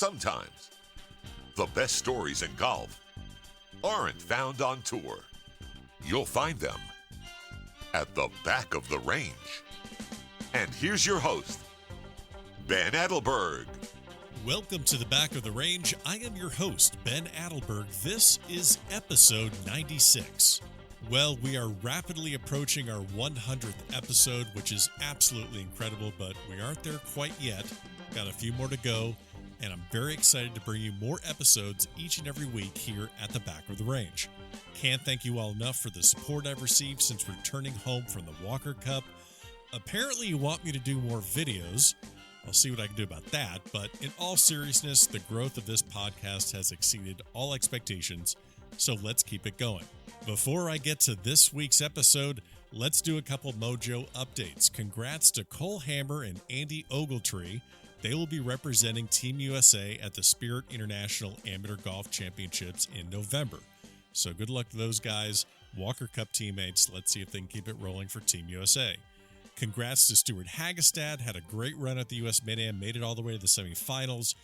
Sometimes the best stories in golf aren't found on tour. You'll find them at the back of the range. And here's your host, Ben Adelberg. Welcome to the Back of the Range. I am your host, Ben Adelberg. This is episode 96. Well, we are rapidly approaching our 100th episode, which is absolutely incredible, but we aren't there quite yet. Got a few more to go, and I'm very excited to bring you more episodes each and every week here at the Back of the Range. Can't thank you all enough for the support I've received since returning home from the Walker Cup. Apparently you want me to do more videos. I'll see what I can do about that, but in all seriousness, the growth of this podcast has exceeded all expectations, so let's keep it going. Before I get to this week's episode, let's do a couple Mojo updates. Congrats to Cole Hammer and Andy Ogletree. They will be representing Team USA at the Spirit International Amateur Golf Championships in November. So good luck to those guys, Walker Cup teammates. Let's see if they can keep it rolling for Team USA. Congrats to Stuart Hagestad, had a great run at the U.S. Mid-Am, made it all the way to the semifinals.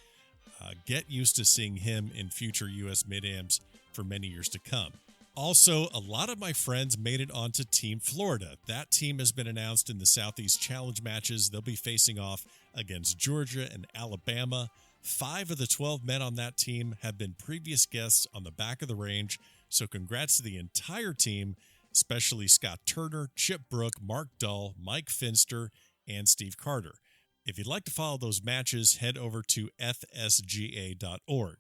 Get used to seeing him in future U.S. Mid-Ams for many years to come. Also, a lot of my friends made it onto Team Florida. That team has been announced in the Southeast Challenge matches. They'll be facing off against Georgia and Alabama. 5 of the 12 men on that team have been previous guests on the Back of the Range, so congrats to the entire team, especially Scott Turner, Chip Brook, Mark Dull, Mike Finster, and Steve Carter. If you'd like to follow those matches, head over to fsga.org.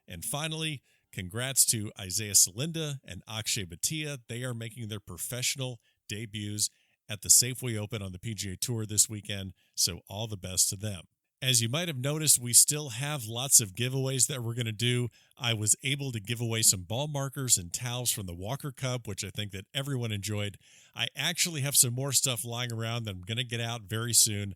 And finally, congrats to Isaiah Salinda and Akshay Bhatia. They are making their professional debuts at the Safeway Open on the PGA Tour this weekend, so all the best to them. As you might have noticed, we still have lots of giveaways that we're going to do. I was able to give away some ball markers and towels from the Walker Cup, which I think that everyone enjoyed. I actually have some more stuff lying around that I'm going to get out very soon.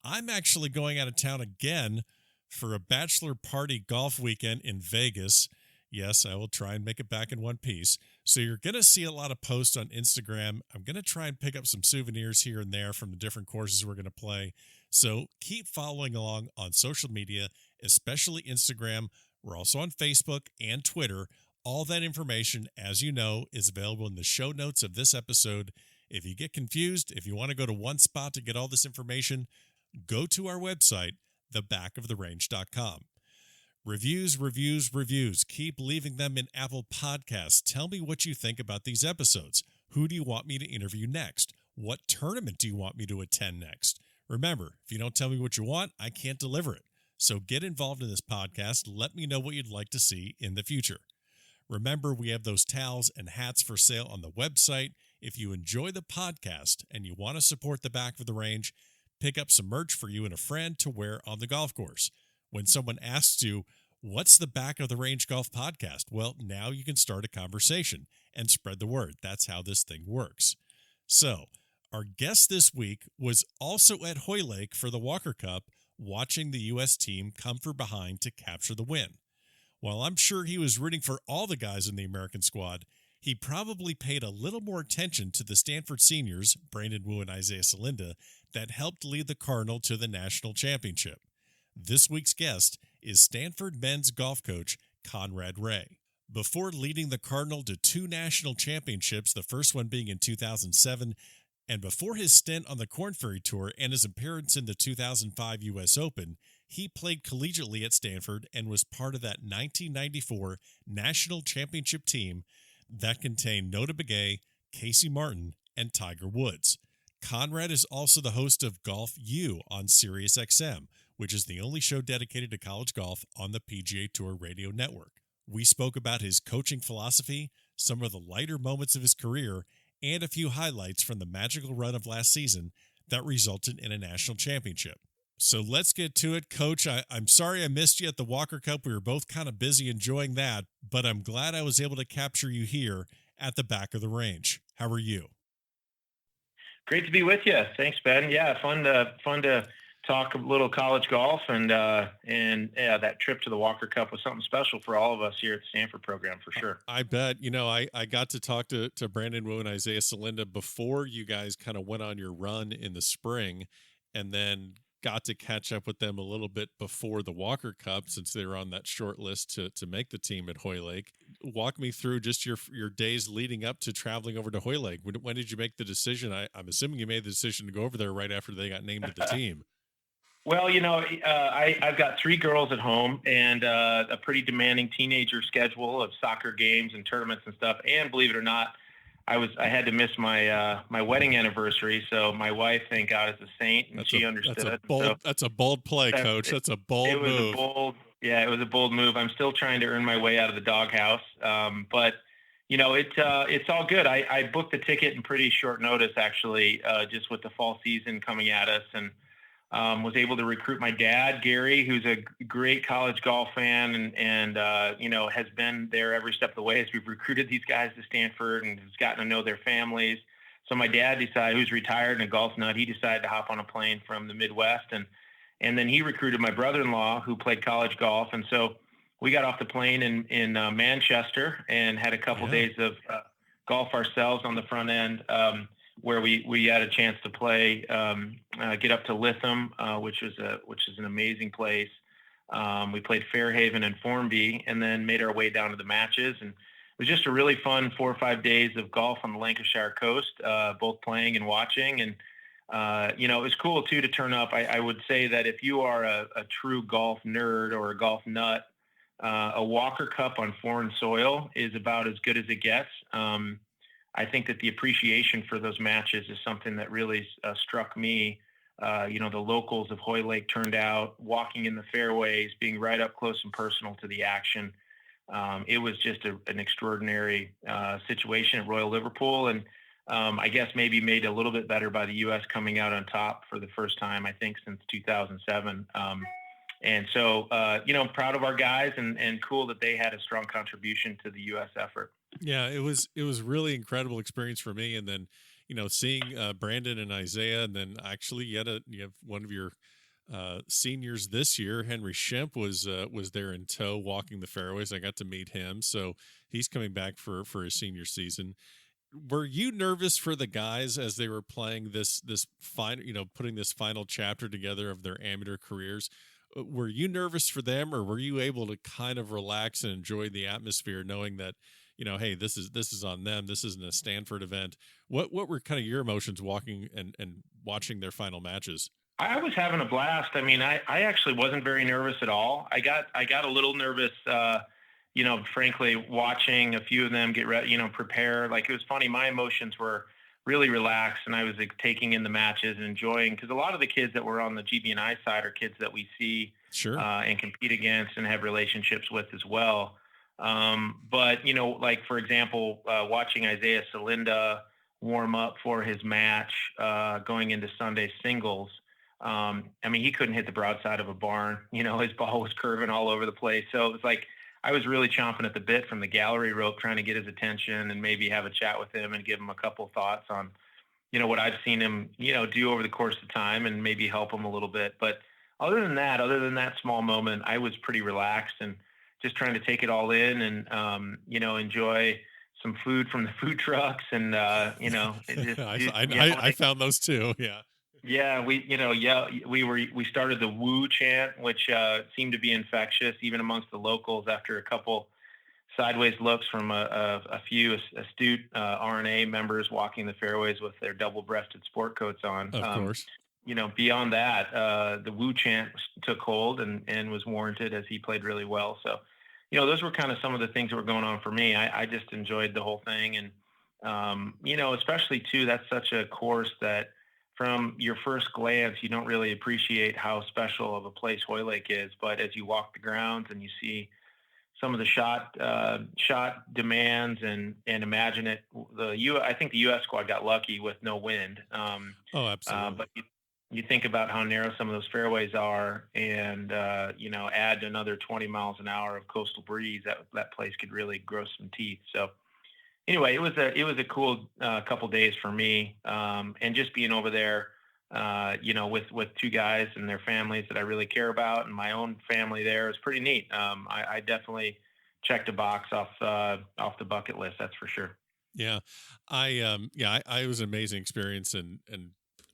I'm actually going out of town again for a bachelor party golf weekend in Vegas. Yes, I will try and make it back in one piece. So you're going to see a lot of posts on Instagram. I'm going to try and pick up some souvenirs here and there from the different courses we're going to play. So keep following along on social media, especially Instagram. We're also on Facebook and Twitter. All that information, as you know, is available in the show notes of this episode. If you get confused, if you want to go to one spot to get all this information, go to our website, thebackoftherange.com. Reviews. Keep leaving them in Apple Podcasts. Tell me what you think about these episodes. Who do you want me to interview next? What tournament do you want me to attend next? Remember, if you don't tell me what you want, I can't deliver it. So get involved in this podcast. Let me know what you'd like to see in the future. Remember, we have those towels and hats for sale on the website. If you enjoy the podcast and you want to support the Back of the Range, pick up some merch for you and a friend to wear on the golf course. When someone asks you, what's the Back of the Range Golf Podcast? Well, now you can start a conversation and spread the word. That's how this thing works. So, our guest this week was also at Hoylake for the Walker Cup, watching the U.S. team come from behind to capture the win. While I'm sure he was rooting for all the guys in the American squad, he probably paid a little more attention to the Stanford seniors, Brandon Wu and Isaiah Salinda, that helped lead the Cardinal to the national championship. This week's guest is Stanford men's golf coach Conrad Ray. Before leading the Cardinal to 2 national championships, the first one being in 2007, and before his stint on the Kornferry Tour and his appearance in the 2005 U.S. Open, he played collegiately at Stanford and was part of that 1994 national championship team that contained Nota Begay, Casey Martin, and Tiger Woods. Conrad is also the host of Golf U on SiriusXM, which is the only show dedicated to college golf on the PGA Tour radio network. We spoke about his coaching philosophy, some of the lighter moments of his career, and a few highlights from the magical run of last season that resulted in a national championship. So let's get to it, Coach. I'm sorry I missed you at the Walker Cup. We were both kind of busy enjoying that, but I'm glad I was able to capture you here at the Back of the Range. How are you? Great to be with you. Thanks, Ben. Yeah, fun to talk a little college golf, and yeah, that trip to the Walker Cup was something special for all of us here at the Stanford program, for sure. I bet. You know, I got to talk to Brandon Wu and Isaiah Salinda before you guys kind of went on your run in the spring, and then got to catch up with them a little bit before the Walker Cup, since they were on that short list to make the team at Hoylake. Walk me through just your days leading up to traveling over to Hoylake. When did you make the decision? I'm assuming you made the decision to go over there right after they got named to the team. Well, I've got 3 girls at home and a pretty demanding teenager schedule of soccer games and tournaments and stuff. And believe it or not, I had to miss my my wedding anniversary. So my wife, thank God, is a saint, and she understood. That's a bold play, Coach. That's a bold move. It was a bold move. I'm still trying to earn my way out of the doghouse, but it's all good. I booked the ticket in pretty short notice, actually, just with the fall season coming at us, and was able to recruit my dad, Gary, who's a great college golf fan and has been there every step of the way as we've recruited these guys to Stanford and has gotten to know their families. So my dad decided, who's retired and a golf nut, he decided to hop on a plane from the Midwest. And then he recruited my brother-in-law who played college golf. And so we got off the plane in Manchester and had a couple days of golf ourselves on the front end, where we had a chance to play, get up to Lytham, which is an amazing place. We played Fairhaven and Formby, and then made our way down to the matches. And it was just a really fun 4 or 5 days of golf on the Lancashire coast, both playing and watching. And it was cool too to turn up. I would say that if you are a true golf nerd or a golf nut, a Walker Cup on foreign soil is about as good as it gets. I think that the appreciation for those matches is something that really struck me. The locals of Hoylake turned out, walking in the fairways, being right up close and personal to the action. It was just an extraordinary situation at Royal Liverpool, and I guess maybe made a little bit better by the U.S. coming out on top for the first time, I think, since 2007. And so, proud of our guys and cool that they had a strong contribution to the U.S. effort. Yeah, it was really incredible experience for me. And then, seeing Brandon and Isaiah, and then actually you have one of your seniors this year, Henry Shemp was there in tow walking the fairways. I got to meet him. So he's coming back for his senior season. Were you nervous for the guys as they were playing this final, putting this final chapter together of their amateur careers? Were you nervous for them, or were you able to kind of relax and enjoy the atmosphere, knowing that, hey, this is on them. This isn't a Stanford event. What were kind of your emotions walking and watching their final matches? I was having a blast. I mean, I actually wasn't very nervous at all. I got a little nervous, frankly, watching a few of them get ready, prepare. Like, it was funny. My emotions were really relaxed, and I was taking in the matches and enjoying, because a lot of the kids that were on the GB&I side are kids that we see and compete against and have relationships with as well. But, like, for example, watching Isaiah Salinda warm up for his match going into Sunday singles. He couldn't hit the broadside of a barn. His ball was curving all over the place. So it was like I was really chomping at the bit from the gallery rope, trying to get his attention and maybe have a chat with him and give him a couple of thoughts on, what I've seen him, do over the course of time, and maybe help him a little bit. But other than that small moment, I was pretty relaxed and just trying to take it all in and, enjoy some food from the food trucks. And, I found those too. Yeah. Yeah, we started the woo chant, which seemed to be infectious even amongst the locals after a couple sideways looks from a few astute RNA members walking the fairways with their double-breasted sport coats on. Of course. Beyond that, the woo chant took hold and was warranted, as he played really well. So, those were kind of some of the things that were going on for me. I just enjoyed the whole thing. And, especially too, that's such a course that from your first glance, you don't really appreciate how special of a place Hoylake is. But as you walk the grounds and you see some of the shot demands and imagine it, I think the U.S. squad got lucky with no wind. Absolutely. But you think about how narrow some of those fairways are, and add another 20 miles an hour of coastal breeze, that place could really grow some teeth. So anyway, it was a cool couple days for me, and just being over there, with two guys and their families that I really care about, and my own family there is pretty neat. I definitely checked a box off the bucket list, that's for sure. Yeah, it was an amazing experience, and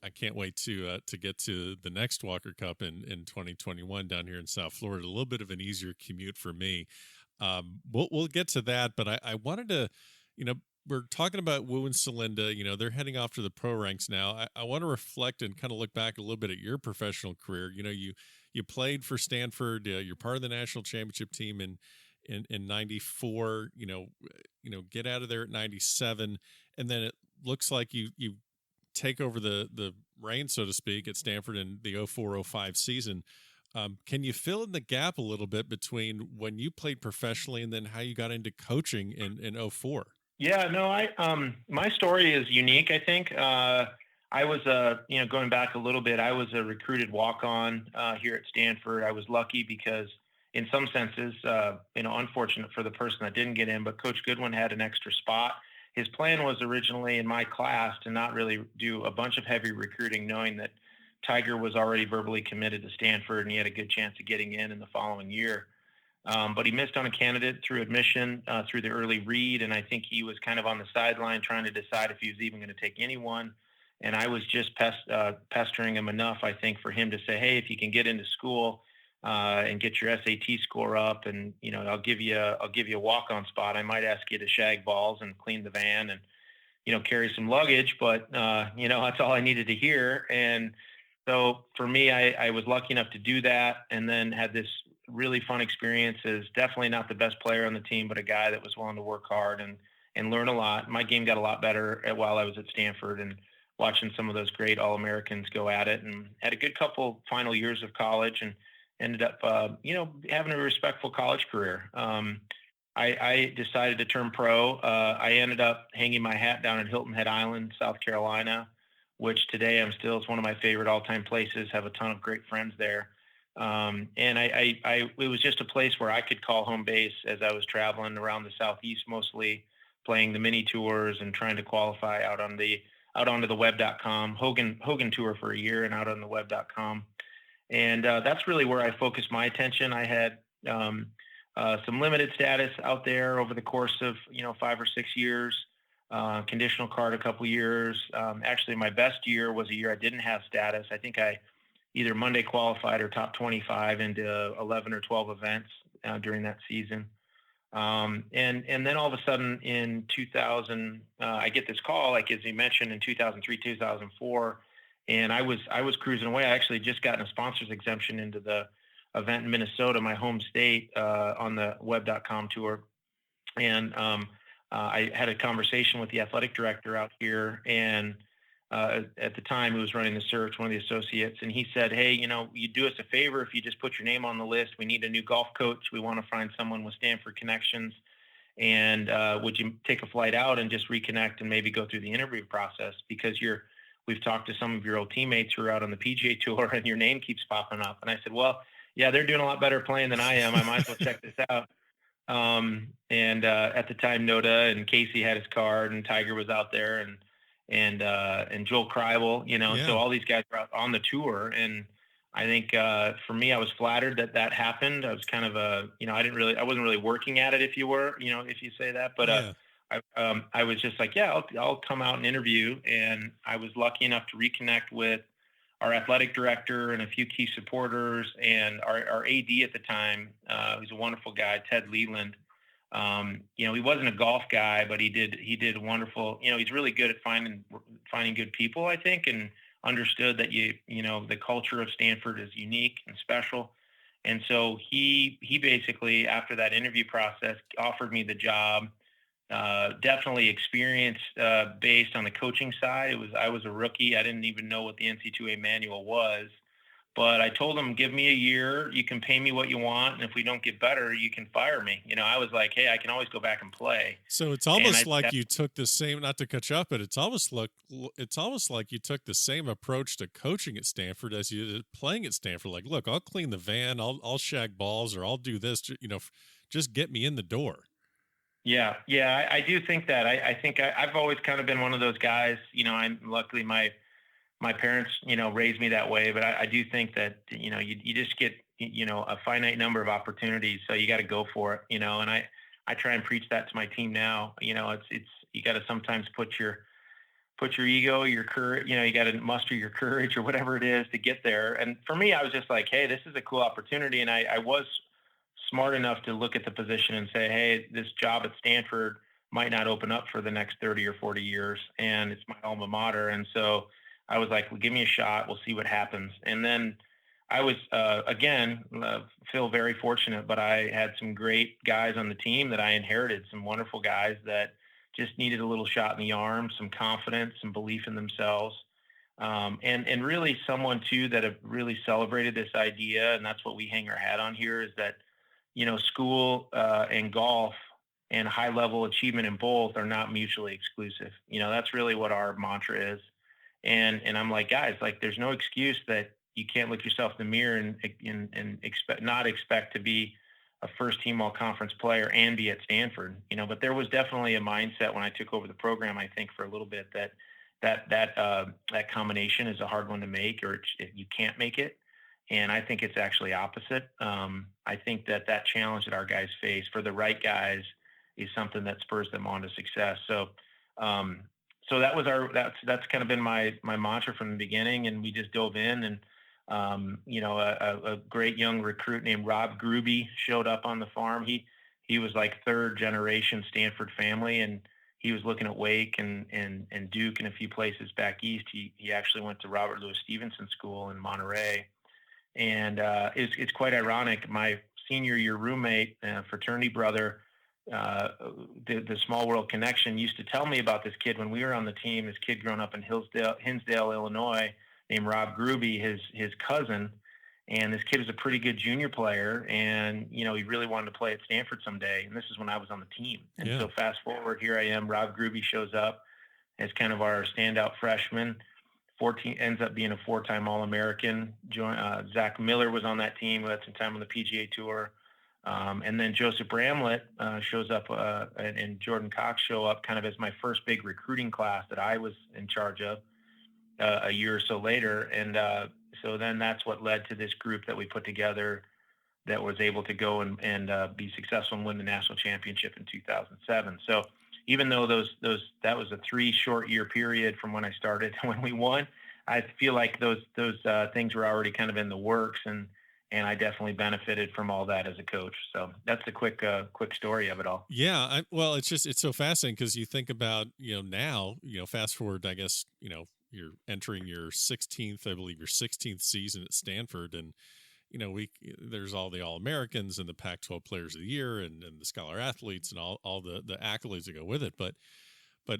I can't wait to get to the next Walker Cup in 2021 down here in South Florida. A little bit of an easier commute for me. We'll get to that, but I wanted to, we're talking about Wu and Celinda. They're heading off to the pro ranks now. I want to reflect and kind of look back a little bit at your professional career. You played for Stanford. You're part of the national championship team in '94. Get out of there at '97, and then it looks like you take over the reign, so to speak, at Stanford in the 04-05 season. Can you fill in the gap a little bit between when you played professionally and then how you got into coaching in 04? Yeah, no, my story is unique. I think I was going back a little bit, I was a recruited walk-on here at Stanford. I was lucky because, in some senses, unfortunate for the person that didn't get in, but Coach Goodwin had an extra spot. His plan was originally in my class to not really do a bunch of heavy recruiting, knowing that Tiger was already verbally committed to Stanford and he had a good chance of getting in the following year. But he missed on a candidate through admission, through the early read. And I think he was kind of on the sideline trying to decide if he was even going to take anyone. And I was just pestering him enough, I think, for him to say, hey, if you can get into school and get your SAT score up, and, I'll give you a walk-on spot. I might ask you to shag balls and clean the van and, carry some luggage, but, that's all I needed to hear. And so for me, I was lucky enough to do that, and then had this really fun experience. As definitely not the best player on the team, but a guy that was willing to work hard and learn a lot. My game got a lot better while I was at Stanford, and watching some of those great All-Americans go at it, and had a good couple final years of college, and ended up, having a respectful college career. I decided to turn pro. I ended up hanging my hat down in Hilton Head Island, South Carolina, which today it's one of my favorite all-time places. Have a ton of great friends there. And it was just a place where I could call home base as I was traveling around the Southeast, mostly playing the mini tours and trying to qualify out onto the web.com Hogan Tour for a year and out on the web.com. And that's really where I focused my attention. I had some limited status out there over the course of 5 or 6 years. Conditional card a couple years. Actually, my best year was a year I didn't have status. I think I either Monday qualified or top 25 into 11 or 12 events during that season. And then all of a sudden in 2000, I get this call, like as you mentioned, in 2003, 2004, and I was cruising away. I actually just gotten a sponsor's exemption into the event in Minnesota, my home state, on the web.com tour. And I had a conversation with the athletic director out here, and at the time who was running the search, one of the associates, and he said, hey, you do us a favor if you just put your name on the list. We need a new golf coach. We want to find someone with Stanford connections. And would you take a flight out and just reconnect and maybe go through the interview process? Because we've talked to some of your old teammates who are out on the PGA Tour, and your name keeps popping up. And I said, well, yeah, they're doing a lot better playing than I am. I might as well check this out. And at the time, Noda and Casey had his card, and Tiger was out there, and Joel Kreibel, So all these guys were out on the tour. And I think for me, I was flattered that happened. I was kind of I wasn't really working at it, if you say that, but I was just like, yeah, I'll come out and interview. And I was lucky enough to reconnect with our athletic director and a few key supporters, and our AD at the time. He was a wonderful guy, Ted Leland. He wasn't a golf guy, but he did wonderful. He's really good at finding good people, I think, and understood that the culture of Stanford is unique and special. And so he basically, after that interview process, offered me the job. Definitely experience based on the coaching side. I was a rookie. I didn't even know what the NC2A manual was, but I told him, give me a year. You can pay me what you want, and if we don't get better, you can fire me. I was like, hey, I can always go back and play. So it's almost like you took the same, not to cut you up, but it's almost like you took the same approach to coaching at Stanford as you did playing at Stanford. Like, look, I'll clean the van, I'll shag balls, or I'll do this. Just get me in the door. Yeah, I do think that. I think I've always kind of been one of those guys. I'm luckily my parents, raised me that way, but I do think that, you just get, a finite number of opportunities. So you got to go for it, and I try and preach that to my team now. It's you got to sometimes put your put your ego, your courage, you got to muster your courage or whatever it is to get there. And for me, I was just like, hey, this is a cool opportunity. And I was smart enough to look at the position and say, hey, this job at Stanford might not open up for the next 30 or 40 years. And it's my alma mater. And so I was like, well, give me a shot. We'll see what happens. And then I was, again, feel very fortunate, but I had some great guys on the team that I inherited, some wonderful guys that just needed a little shot in the arm, some confidence, some belief in themselves. And really someone too that have really celebrated this idea. And that's what we hang our hat on here is that, school and golf and high level achievement in both are not mutually exclusive. That's really what our mantra is. And I'm like, guys, like there's no excuse that you can't look yourself in the mirror and expect to be a first team all conference player and be at Stanford, but there was definitely a mindset when I took over the program, I think for a little bit that combination is a hard one to make, or you can't make it. And I think it's actually opposite. I think that challenge that our guys face for the right guys is something that spurs them on to success. So, that was that's kind of been my mantra from the beginning. And we just dove in and, a great young recruit named Rob Gruby showed up on the farm. He was like third generation Stanford family, and he was looking at Wake and Duke and a few places back east. He actually went to Robert Louis Stevenson School in Monterey. And it's quite ironic. My senior year roommate, fraternity brother, the Small World Connection, used to tell me about this kid when we were on the team. This kid growing up in Hinsdale, Illinois, named Rob Gruby, his cousin. And this kid was a pretty good junior player, and he really wanted to play at Stanford someday. And this is when I was on the team. And so fast forward, here I am. Rob Gruby shows up as kind of our standout freshman. Ends up being a 4-time All-American. Zach Miller was on that team, who had some time on the PGA Tour. And then Joseph Bramlett shows up, and Jordan Cox show up kind of as my first big recruiting class that I was in charge of a year or so later. And so then that's what led to this group that we put together that was able to go and be successful and win the national championship in 2007. So even though that was a 3 short year period from when I started to when we won, I feel like those things were already kind of in the works, and I definitely benefited from all that as a coach. So that's the quick story of it all. Yeah. Well, it's so fascinating because you think about, now, fast forward, I guess, you're entering your 16th season at Stanford, and there's all the All-Americans and the Pac-12 Players of the Year and the Scholar Athletes and all the accolades that go with it. But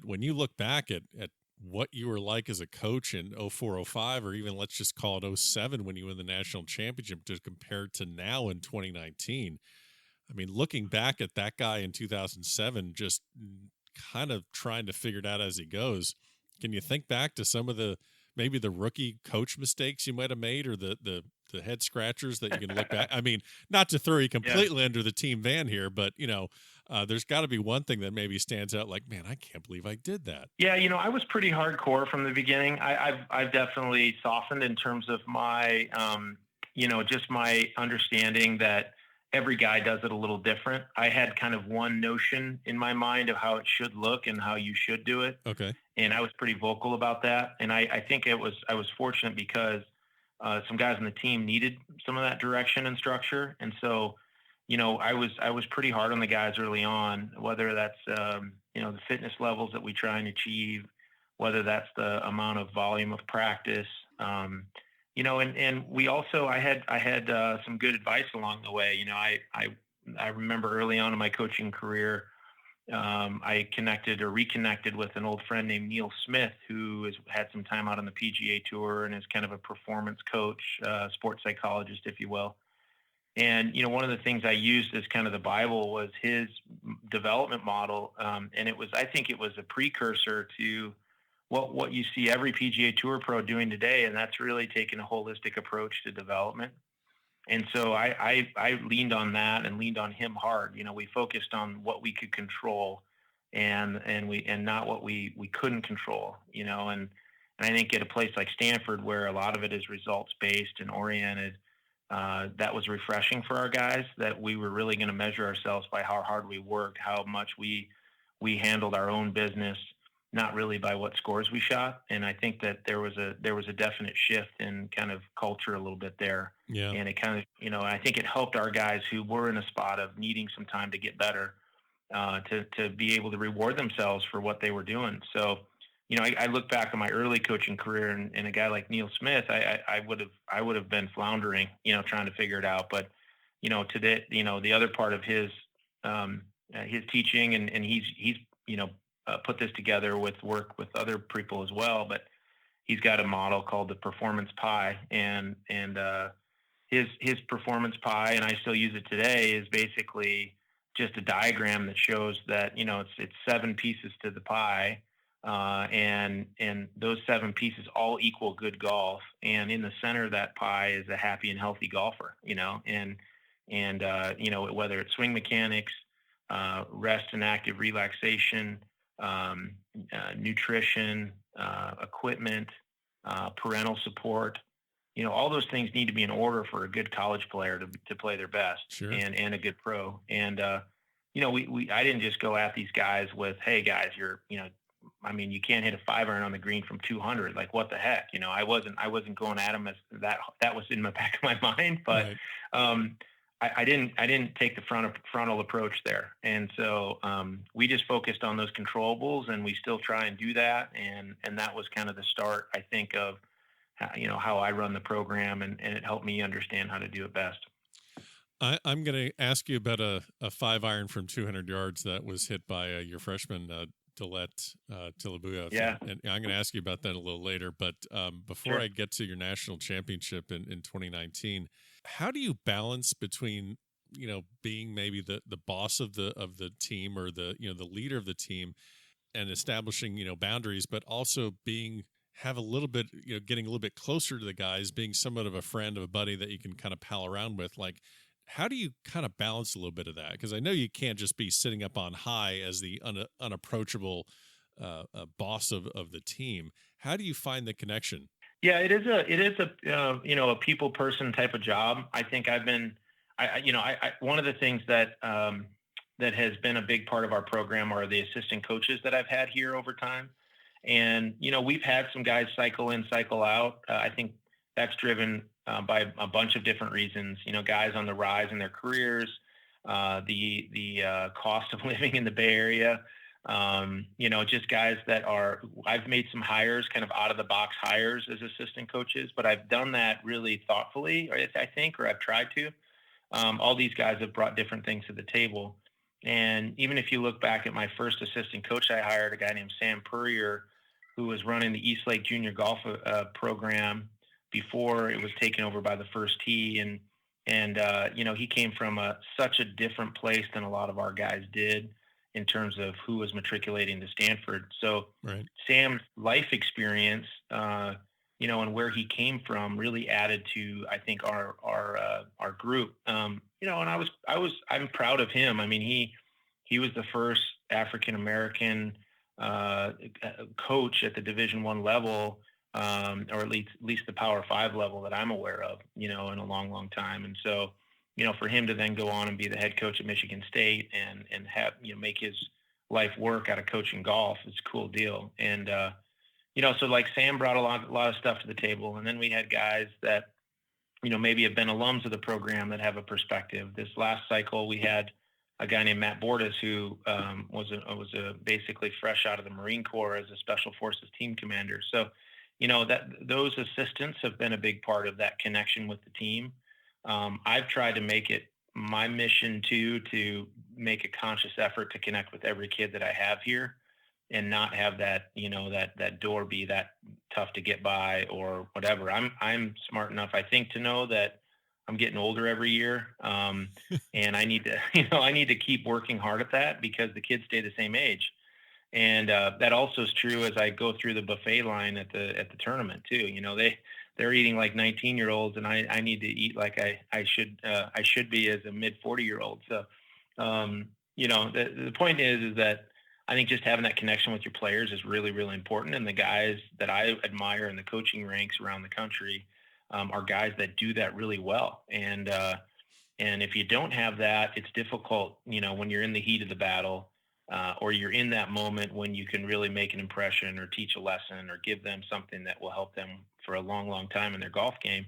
when you look back at what you were like as a coach in 04-05, or even let's just call it 07 when you win the national championship, to compared to now in 2019, I mean, looking back at that guy in 2007, just kind of trying to figure it out as he goes, can you think back to some of maybe the rookie coach mistakes you might have made, or the head scratchers that you can look back? I mean, not to throw you completely under the team van here, but there's got to be one thing that maybe stands out, like, man, I can't believe I did that. Yeah, I was pretty hardcore from the beginning. I've definitely softened in terms of my, just my understanding that every guy does it a little different. I had kind of one notion in my mind of how it should look and how you should do it. Okay. And I was pretty vocal about that. And I think I was fortunate because some guys on the team needed some of that direction and structure. And so, I was pretty hard on the guys early on, whether that's, the fitness levels that we try and achieve, whether that's the amount of volume of practice, and we also, I had some good advice along the way. I remember early on in my coaching career, I reconnected with an old friend named Neil Smith, who has had some time out on the PGA Tour and is kind of a performance coach, sports psychologist, if you will. And, one of the things I used as kind of the Bible was his development model. And I think it was a precursor to what you see every PGA Tour pro doing today. And that's really taking a holistic approach to development. And so I leaned on that and leaned on him hard. We focused on what we could control and not what we couldn't control, and I think at a place like Stanford, where a lot of it is results based and oriented, that was refreshing for our guys, that we were really going to measure ourselves by how hard we worked, how much we handled our own business, not really by what scores we shot. And I think that there was a definite shift in kind of culture a little bit there. Yeah. And it kind of, I think it helped our guys who were in a spot of needing some time to get better, to be able to reward themselves for what they were doing. So, I look back on my early coaching career, and a guy like Neil Smith, I would have been floundering, trying to figure it out. But, today, the other part of his teaching, and he's put this together with work with other people as well. But he's got a model called the performance pie, and his performance pie, and I still use it today, is basically just a diagram that shows that it's seven pieces to the pie, and those seven pieces all equal good golf, and in the center of that pie is a happy and healthy golfer, and whether it's swing mechanics, rest and active relaxation, nutrition, equipment, parental support. All those things need to be in order for a good college player to play their best. Sure. and a good pro. And, I didn't just go at these guys with, hey guys, you can't hit a 5-iron on the green from 200. Like, what the heck? I wasn't going at them as that was in the back of my mind, but, Right. I didn't take the frontal approach there. And so, we just focused on those controllables, and we still try and do that. And that was kind of the start, I think, of how I run the program, and it helped me understand how to do it best. I'm going to ask you about a 5-iron from 200 yards that was hit by your freshman, Dilette Tilabuya. Yeah. And I'm going to ask you about that a little later. But before Sure. I get to your national championship in 2019, how do you balance between, being maybe the boss of the team, or the leader of the team, and establishing, boundaries, but also have a little bit, getting a little bit closer to the guys, being somewhat of a friend, of a buddy that you can kind of pal around with? Like, how do you kind of balance a little bit of that? Because I know you can't just be sitting up on high as the unapproachable boss of the team. How do you find the connection? Yeah, it is a people person type of job. I think I've been, one of the things that that has been a big part of our program are the assistant coaches that I've had here over time. And we've had some guys cycle in, cycle out. I think that's driven by a bunch of different reasons. Guys on the rise in their careers, the cost of living in the Bay Area. Just guys I've made some hires, kind of out of the box hires as assistant coaches, but I've done that really thoughtfully, I think, or I've tried to. All these guys have brought different things to the table. And even if you look back at my first assistant coach, I hired a guy named Sam Purrier, who was running the Eastlake Junior Golf program before it was taken over by the First Tee. And he came from such a different place than a lot of our guys did in terms of who was matriculating to Stanford. So Right. Sam's life experience, and where he came from really added to, I think, our group. And I'm proud of him. I mean, he was the first African American coach at the Division I level, or at least the Power 5 level that I'm aware of, in a long, long time. And so, for him to then go on and be the head coach at Michigan State, and have, make his life work out of coaching golf, is a cool deal. And, so like Sam brought a lot of stuff to the table. And then we had guys that, maybe have been alums of the program that have a perspective. This last cycle, we had a guy named Matt Bordas, who was basically fresh out of the Marine Corps as a Special Forces team commander. So, that those assistants have been a big part of that connection with the team. I've tried to make it my mission to make a conscious effort to connect with every kid that I have here, and not have that, that door be that tough to get by or whatever. I'm smart enough, I think, to know that I'm getting older every year. And I need to, I need to keep working hard at that, because the kids stay the same age. And that also is true as I go through the buffet line at the tournament too. They're eating like 19-year-olds, and I need to eat like I should be as a mid 40-year-old. So, the point is that I think just having that connection with your players is really, really important. And the guys that I admire in the coaching ranks around the country are guys that do that really well. And if you don't have that, it's difficult, when you're in the heat of the battle, or you're in that moment when you can really make an impression or teach a lesson or give them something that will help them for a long, long time in their golf game,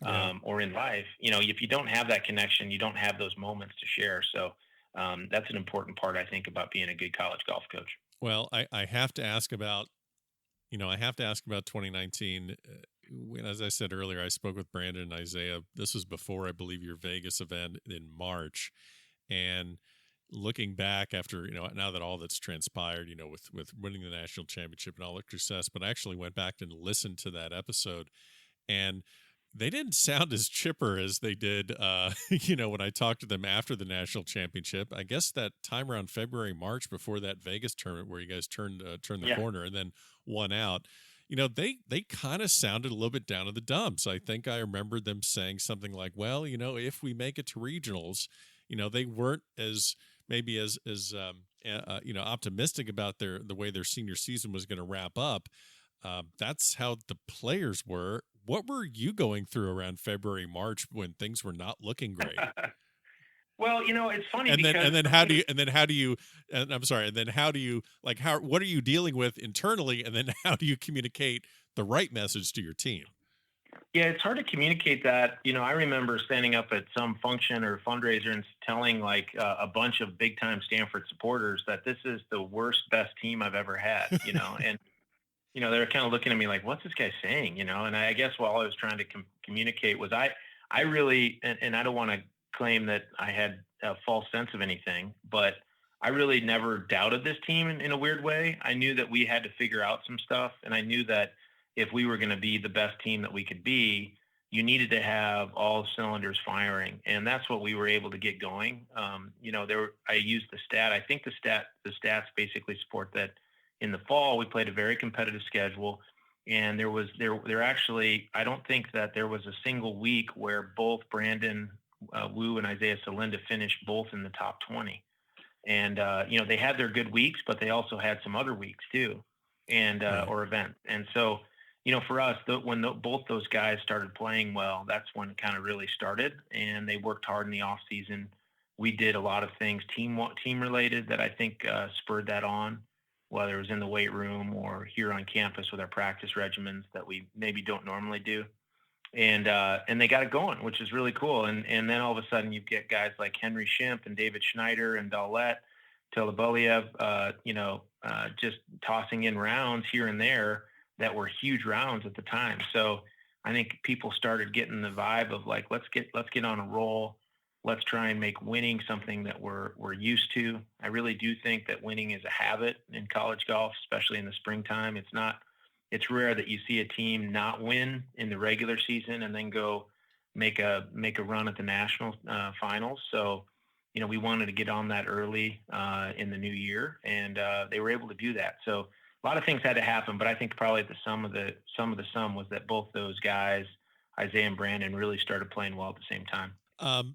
Yeah. or in life. If you don't have that connection, you don't have those moments to share. So that's an important part, I think, about being a good college golf coach. Well, I have to ask about, 2019. As I said earlier, I spoke with Brandon and Isaiah. This was before, I believe, your Vegas event in March. And looking back after, now that all that's transpired, with winning the national championship and all the success, but I actually went back and listened to that episode, and they didn't sound as chipper as they did, when I talked to them after the national championship. I guess that time around February, March, before that Vegas tournament where you guys turned the corner and then won out, they kind of sounded a little bit down in the dumps. I think I remember them saying something like, well, if we make it to regionals, they weren't as maybe as optimistic about the way their senior season was going to wrap up. That's how the players were. What were you going through around February, March when things were not looking great? Well, it's funny and because then what are you dealing with internally, and then how do you communicate the right message to your team? Yeah, it's hard to communicate that. I remember standing up at some function or fundraiser and telling a bunch of big time Stanford supporters that this is the worst, best team I've ever had, and they were kind of looking at me like, what's this guy saying? And I guess what I was trying to communicate was I really, and I don't want to claim that I had a false sense of anything, but I really never doubted this team in a weird way. I knew that we had to figure out some stuff, and I knew that if we were going to be the best team that we could be, you needed to have all cylinders firing, and that's what we were able to get going. I used the stat. I think the stats basically support that. In the fall, we played a very competitive schedule, and there actually, I don't think that there was a single week where both Brandon Wu and Isaiah Salinda finished both in the top 20. And they had their good weeks, but they also had some other weeks too, and or events. And so, for us, when both those guys started playing well, that's when it kind of really started. And they worked hard in the off season. We did a lot of things team related that I think spurred that on, whether it was in the weight room or here on campus with our practice regimens that we maybe don't normally do. And they got it going, which is really cool. And then all of a sudden you get guys like Henry Schimpf and David Schneider and Dalet, Telebeliev, just tossing in rounds here and there that were huge rounds at the time. So I think people started getting the vibe of like, let's get on a roll. Let's try and make winning something that we're used to. I really do think that winning is a habit in college golf, especially in the springtime. It's rare that you see a team not win in the regular season and then go make a run at the national finals. So, we wanted to get on that early in the new year, and they were able to do that. So a lot of things had to happen, but I think probably the sum of the sum was that both those guys, Isaiah and Brandon, really started playing well at the same time.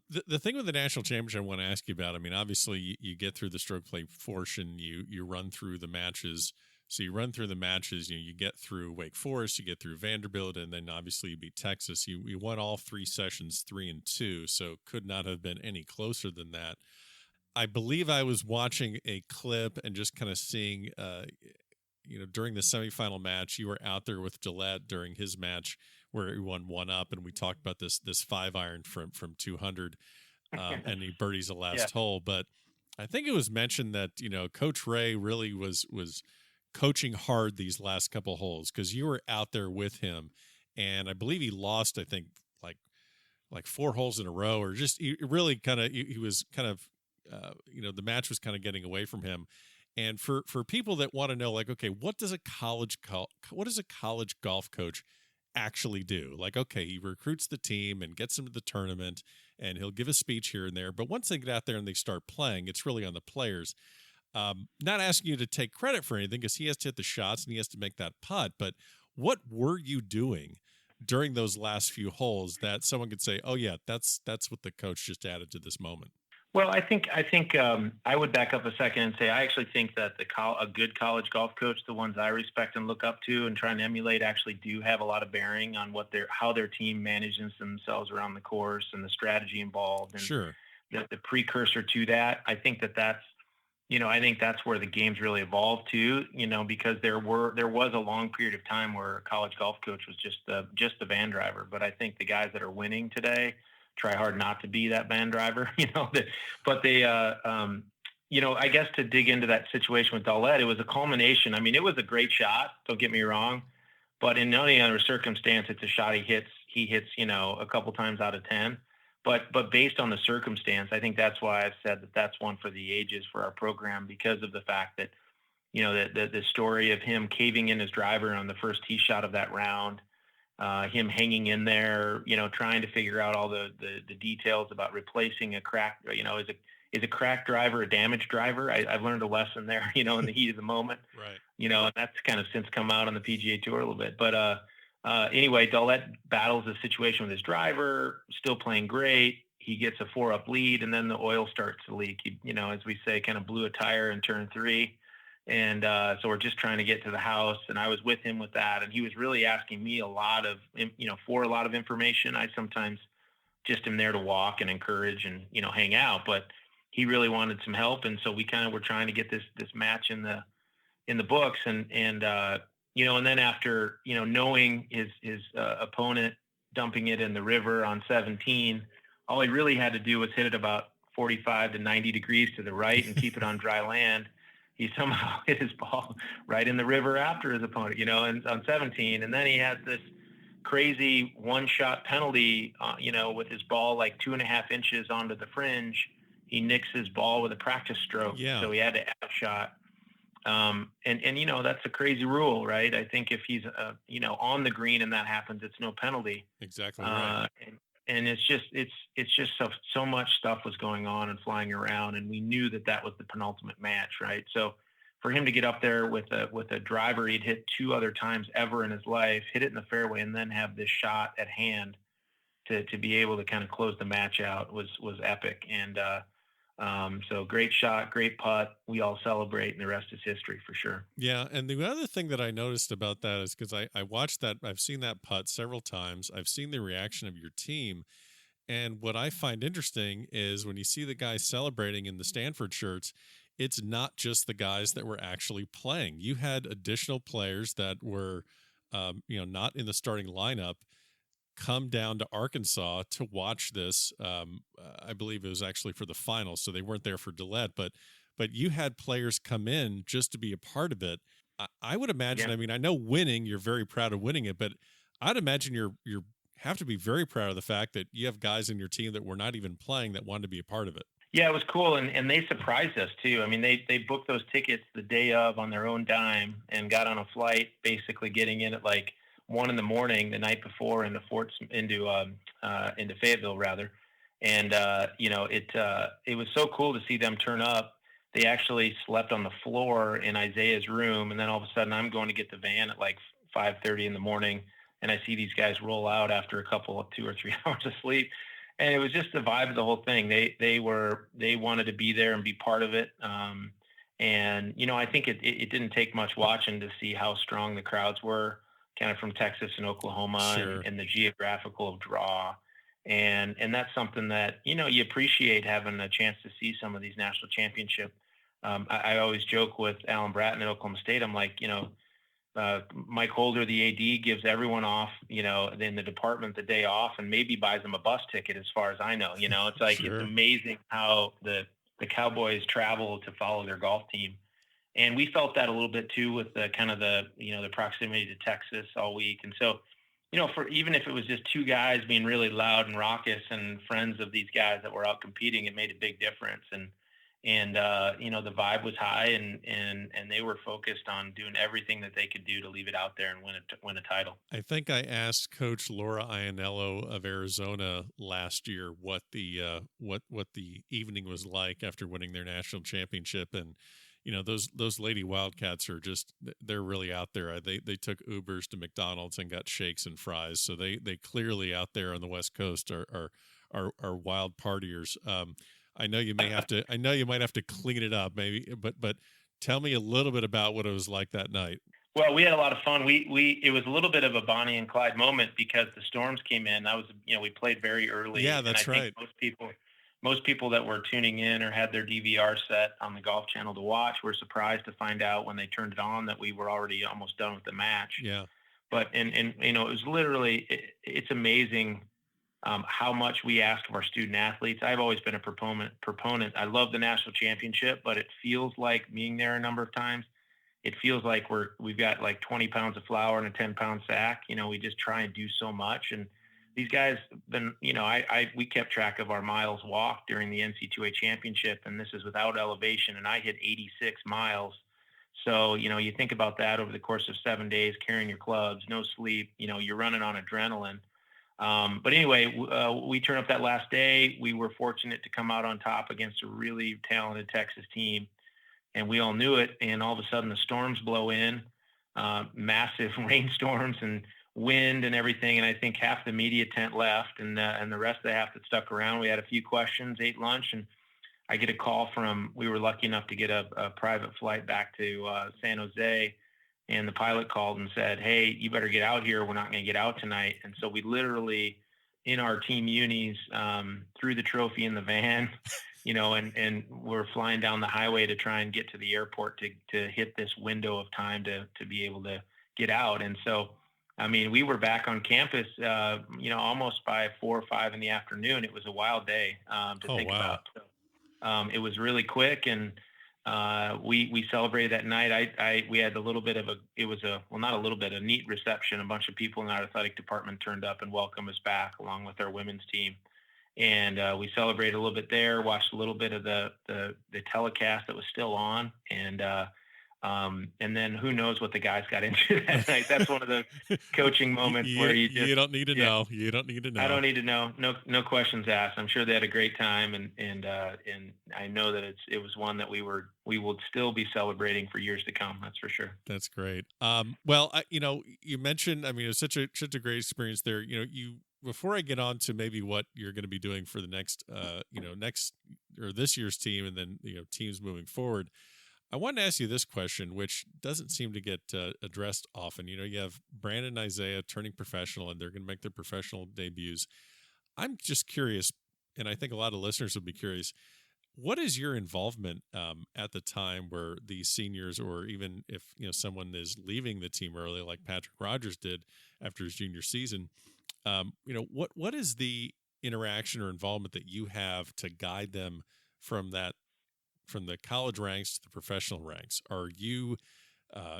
The thing with the national championship I want to ask you about, I mean, obviously you get through the stroke play portion, you run through the matches. So you run through the matches, you get through Wake Forest, you get through Vanderbilt, and then obviously you beat Texas. You won all three sessions, 3-2, so could not have been any closer than that. I believe I was watching a clip and just kind of seeing, during the semifinal match, you were out there with Gillette during his match where he won one up, and we talked about this 5-iron from 200, and he birdies the last hole. But I think it was mentioned that Coach Ray really was coaching hard these last couple holes because you were out there with him, and I believe he lost, I think, like 4 holes in a row, or just he really kind of he was kind of the match was kind of getting away from him. And for people that want to know, like, okay, what does a college golf coach actually do? Like, okay, he recruits the team and gets them to the tournament, and he'll give a speech here and there. But once they get out there and they start playing, it's really on the players. Not asking you to take credit for anything because he has to hit the shots and he has to make that putt. But what were you doing during those last few holes that someone could say, oh yeah, that's what the coach just added to this moment? Well, I think I would back up a second and say I actually think that a good college golf coach, the ones I respect and look up to and try and emulate, actually do have a lot of bearing on how their team manages themselves around the course and the strategy involved and sure. the precursor to that. I think that's I think that's where the game's really evolved to, because there was a long period of time where a college golf coach was just the van driver. But I think the guys that are winning today try hard not to be that van driver, but they, I guess to dig into that situation with Daulette, it was a culmination. I mean, it was a great shot. Don't get me wrong, but in any other circumstance, it's a shot he hits, a couple times out of 10. But based on the circumstance, I think that's why I've said that that's one for the ages for our program, because of the fact that, the story of him caving in his driver on the first tee shot of that round, him hanging in there, trying to figure out all the details about replacing a crack, is a cracked driver a damaged driver? I've learned a lesson there, in the heat of the moment, right. And that's kind of since come out on the PGA Tour a little bit. But anyway, Daulette battles the situation with his driver, still playing great. He gets a 4-up lead, and then the oil starts to leak. He, as we say, kind of blew a tire in turn 3. And so we're just trying to get to the house, and I was with him with that. And he was really asking me for a lot of information. I sometimes just am there to walk and encourage and, hang out, but he really wanted some help. And so we kind of were trying to get this match in the books, and then after, knowing his opponent dumping it in the river on 17, all he really had to do was hit it about 45 to 90 degrees to the right and keep it on dry land. He somehow hit his ball right in the river after his opponent, and on 17. And then he had this crazy one-shot penalty, with his ball like 2.5 inches onto the fringe. He nicks his ball with a practice stroke. Yeah. So he had to add a shot. And that's a crazy rule, right? I think if he's on the green and that happens, it's no penalty. Exactly right. And it's just so much stuff was going on and flying around, and we knew that was the penultimate match, right? So for him to get up there with a driver he'd hit 2 other times ever in his life, hit it in the fairway, and then have this shot at hand to be able to kind of close the match out was epic. And so great shot, great putt. We all celebrate, and the rest is history for sure. Yeah. And the other thing that I noticed about that is because I watched that, I've seen that putt several times. I've seen the reaction of your team. And what I find interesting is when you see the guys celebrating in the Stanford shirts, it's not just the guys that were actually playing. You had additional players that were, not in the starting lineup, come down to Arkansas to watch this. I believe it was actually for the final, so they weren't there for Daulette, but you had players come in just to be a part of it. I would imagine. Yeah. I mean, I know winning, you're very proud of winning it, but I'd imagine you're have to be very proud of the fact that you have guys in your team that were not even playing that wanted to be a part of it. Yeah, it was cool, and they surprised us too. I mean, they booked those tickets the day of on their own dime and got on a flight, basically getting in at like 1 a.m. the night before into Fayetteville rather. And, it was so cool to see them turn up. They actually slept on the floor in Isaiah's room. And then all of a sudden I'm going to get the van at like 5:30 in the morning. And I see these guys roll out after a couple of 2 or 3 hours of sleep. And it was just the vibe of the whole thing. They wanted to be there and be part of it. And, I think it didn't take much watching to see how strong the crowds were, kind of from Texas and Oklahoma. Sure. and the geographical draw. And that's something that, you appreciate having a chance to see some of these national championship. I always joke with Alan Bratton at Oklahoma State. I'm like, Mike Holder, the AD, gives everyone off, in the department the day off and maybe buys them a bus ticket, as far as I know. It's like, sure. It's amazing how the Cowboys travel to follow their golf team. And we felt that a little bit too with the kind of the proximity to Texas all week. And so, for even if it was just 2 guys being really loud and raucous and friends of these guys that were out competing, it made a big difference. And the vibe was high, and they were focused on doing everything that they could do to leave it out there and win a title. I think I asked Coach Laura Ianello of Arizona last year what the evening was like after winning their national championship, and those Lady Wildcats are they're really out there. They took Ubers to McDonald's and got shakes and fries, so they clearly out there on the West Coast are wild partiers. I know you might have to clean it up, maybe, but tell me a little bit about what it was like that night. Well, we had a lot of fun. It was a little bit of a Bonnie and Clyde moment because the storms came in. We played very early. Yeah, that's right. Think most people that were tuning in or had their DVR set on the Golf Channel to watch were surprised to find out when they turned it on that we were already almost done with the match. Yeah. But and you know, it was literally it's amazing how much we ask of our student athletes. I've always been a proponent. I love the national championship, but it feels like being there a number of times. It feels like we've got like 20 pounds of flour and a 10-pound sack. You know, we just try and do so much. And these guys, then, you know, we kept track of our miles walked during the NC2A championship, and this is without elevation, and I hit 86 miles. So, you know, you think about that over the course of 7 days, carrying your clubs, no sleep, you know, you're running on adrenaline. But anyway, we turned up that last day. We were fortunate to come out on top against a really talented Texas team, and we all knew it. And all of a sudden, the storms blow in, massive rainstorms and wind and everything. And I think half the media tent left, and the rest of the half that stuck around. We had a few questions, ate lunch, and I get a call from. We were lucky enough to get a private flight back to San Jose. And the pilot called and said, "Hey, you better get out here. We're not going to get out tonight." And so we literally, in our team unis, threw the trophy in the van, you know, and we're flying down the highway to try and get to the airport to hit this window of time to be able to get out. And so, I mean, we were back on campus, you know, almost by 4 or 5 in the afternoon. It was a wild day to think about. So, it was really quick, and we celebrated that night. We had a little bit of a neat reception. A bunch of people in our athletic department turned up and welcomed us back along with our women's team. And we celebrated a little bit there, watched a little bit of the telecast that was still on. And then who knows what the guys got into that night. That's one of the coaching moments where you don't need to know. You don't need to know. I don't need to know. No questions asked. I'm sure they had a great time, and I know that it was one that we will still be celebrating for years to come. That's for sure. That's great. Well, you know, you mentioned, I mean, it was such a great experience there. You know, before I get on to maybe what you're going to be doing for the next or this year's team, and then, you know, teams moving forward, I wanted to ask you this question, which doesn't seem to get addressed often. You know, you have Brandon and Isaiah turning professional, and they're going to make their professional debuts. I'm just curious, and I think a lot of listeners would be curious, what is your involvement at the time where these seniors, or even if, you know, someone is leaving the team early, like Patrick Rogers did after his junior season, you know, what is the interaction or involvement that you have to guide them from the college ranks to the professional ranks? Are you,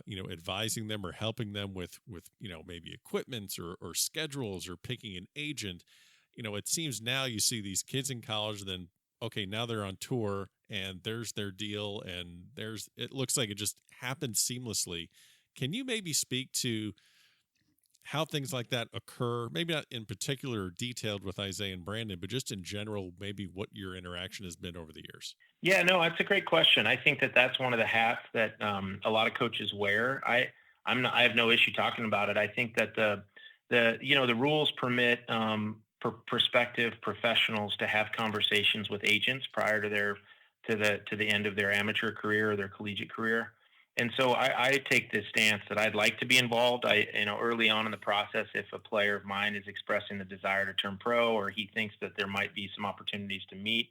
you know, advising them or helping them with, you know, maybe equipment or schedules or picking an agent? You know, it seems now you see these kids in college, then, okay, now they're on tour and there's their deal, and it looks like it just happened seamlessly. Can you maybe speak to how things like that occur, maybe not in particular or detailed with Isaiah and Brandon, but just in general, maybe what your interaction has been over the years? Yeah, no, that's a great question. I think that's one of the hats that a lot of coaches wear. I have no issue talking about it. I think that the rules permit prospective professionals to have conversations with agents prior to the end of their amateur career or their collegiate career. And so I take this stance that I'd like to be involved. Early on in the process, if a player of mine is expressing the desire to turn pro, or he thinks that there might be some opportunities to meet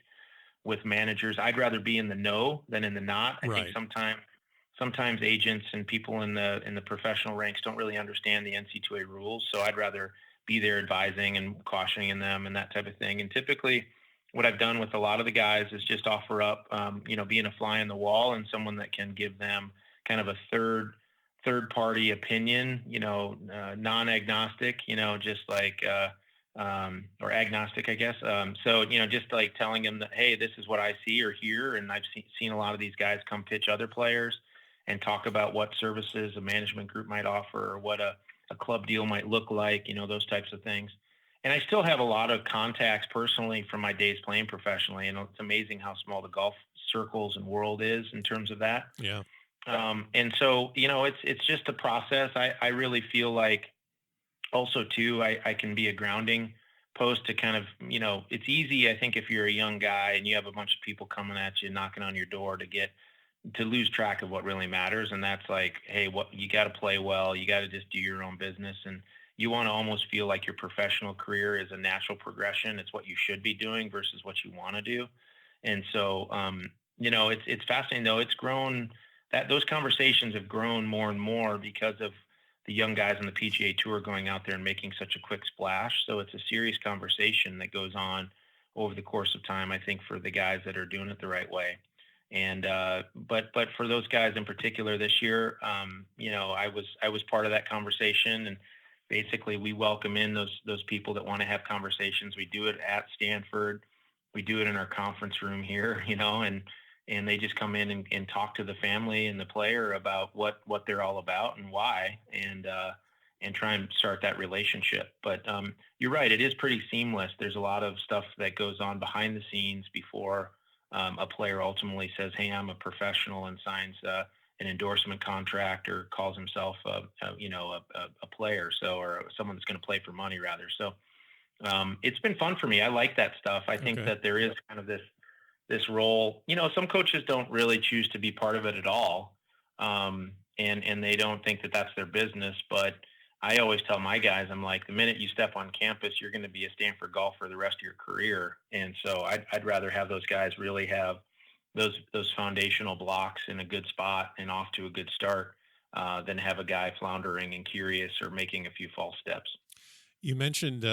with managers, I'd rather be in the know than in the not. I think sometimes agents and people in the professional ranks don't really understand the NC2A rules. So I'd rather be there advising and cautioning them and that type of thing. And typically what I've done with a lot of the guys is just offer up, being a fly on the wall and someone that can give them kind of a third party opinion, non-agnostic, just like, or agnostic, I guess. So, just like telling them that, hey, this is what I see or hear. And I've seen a lot of these guys come pitch other players and talk about what services a management group might offer, or what a club deal might look like, those types of things. And I still have a lot of contacts personally from my days playing professionally. And it's amazing how small the golf circles and world is in terms of that. Yeah. And so, it's just a process. I really feel like also too, I can be a grounding post to kind of, it's easy. I think if you're a young guy and you have a bunch of people coming at you, knocking on your door, to lose track of what really matters. And that's like, hey, you got to play well. You got to just do your own business. And you want to almost feel like your professional career is a natural progression. It's what you should be doing versus what you want to do. And so, it's fascinating though. It's grown that those conversations have grown more and more because of the young guys on the PGA Tour going out there and making such a quick splash. So it's a serious conversation that goes on over the course of time, I think, for the guys that are doing it the right way. And but for those guys in particular this year, I was part of that conversation, and basically we welcome in those people that want to have conversations. We do it at Stanford, we do it in our conference room here, and they just come in and talk to the family and the player about what they're all about and why, and try and start that relationship. But you're right, it is pretty seamless. There's a lot of stuff that goes on behind the scenes before a player ultimately says, "Hey, I'm a professional," and signs an endorsement contract or calls himself a player, or someone that's going to play for money rather. So it's been fun for me. I like that stuff. I think that there is kind of this role. Some coaches don't really choose to be part of it at all, and they don't think that that's their business. But I always tell my guys, I'm like, the minute you step on campus, you're going to be a Stanford golfer the rest of your career. And so I'd rather have those guys really have those foundational blocks in a good spot and off to a good start than have a guy floundering and curious or making a few false steps. You mentioned,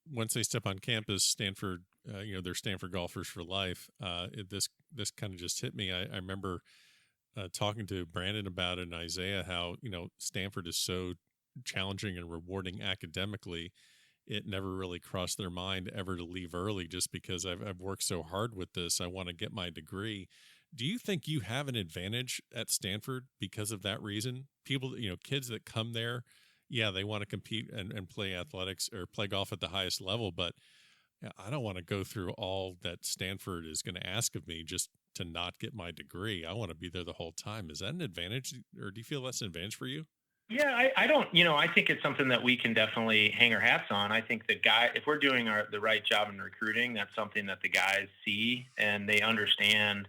once they step on campus, Stanford, they're Stanford golfers for life. This kind of just hit me. I remember talking to Brandon about it and Isaiah, how, Stanford is so challenging and rewarding academically. It never really crossed their mind ever to leave early just because I've worked so hard with this. I want to get my degree. Do you think you have an advantage at Stanford because of that reason? People, kids that come there, yeah, they want to compete and play athletics or play golf at the highest level, but I don't want to go through all that Stanford is going to ask of me just to not get my degree. I want to be there the whole time. Is that an advantage, or do you feel that's an advantage for you? Yeah, I don't, I think it's something that we can definitely hang our hats on. I think if we're doing the right job in recruiting, that's something that the guys see and they understand,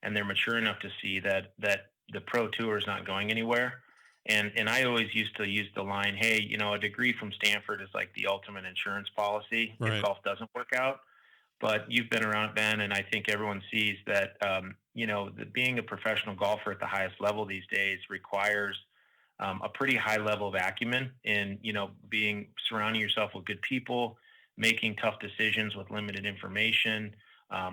and they're mature enough to see that the pro tour is not going anywhere. And I always used to use the line, "Hey, a degree from Stanford is like the ultimate insurance policy Right. if golf doesn't work out." But you've been around, Ben, and I think everyone sees that, being a professional golfer at the highest level these days requires a pretty high level of acumen in, surrounding yourself with good people, making tough decisions with limited information,